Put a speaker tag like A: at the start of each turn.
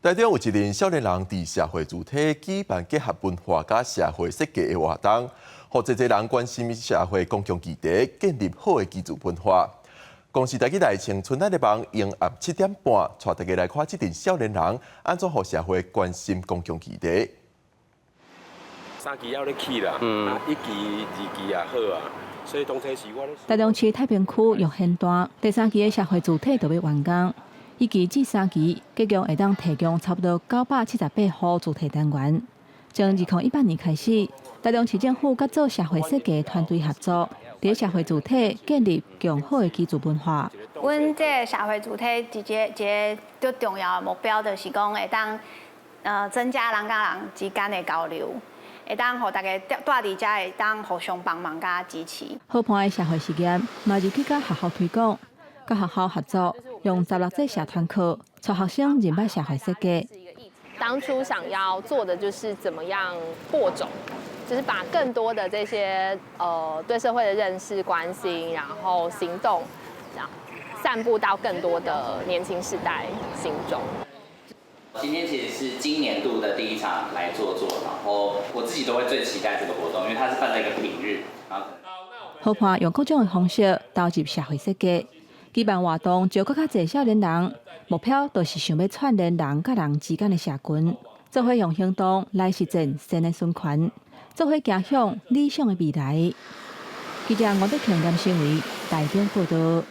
A: 台中有一群少年人伫社会主体举办结合文化甲社会设计的活动，互这些人关心社会公共议题，建立好的居住文化。公司台记内青春内的网用暗7点半，带大家来看这群少年人安怎互社会关心公共议题。
B: 3期要咧去啦，1期、2期也好啊，所以当初是我咧。
C: 台中市太平区玉兴段第3期的社会主体就要完工，1期至3期计共会当提供差不多978户主体单元。从2018年开始，台中市政府甲做社会设计团队合作，伫社会主体建立良好的居住文化。
D: 阮这个社会主体一个最重要的目标，就是讲会当增加人甲人之间的交流。会当互大家住伫遮，会当互相帮忙甲支持。
C: 好伴的社会实验，嘛入去甲学校推广，甲学校合作，用16节社团课，带学生认识社会设计。
E: 当初想要做的就是怎么样播种，就是把更多的这些对社会的认识、关心，然后行动，这样散布到更多的年轻世代心中。
F: 今天其实是今年度的第1场来做，然后我自己都会最期待这个活动，因为它是办在一个平日。
C: 好伴用各种的方式投入社会设计，举办活动招更较侪少年人，目标就是想要串联人甲人之间的社群，做伙用行动来实践新的循环，做伙走向理想的未来。记者王德强、林新伟台中报道。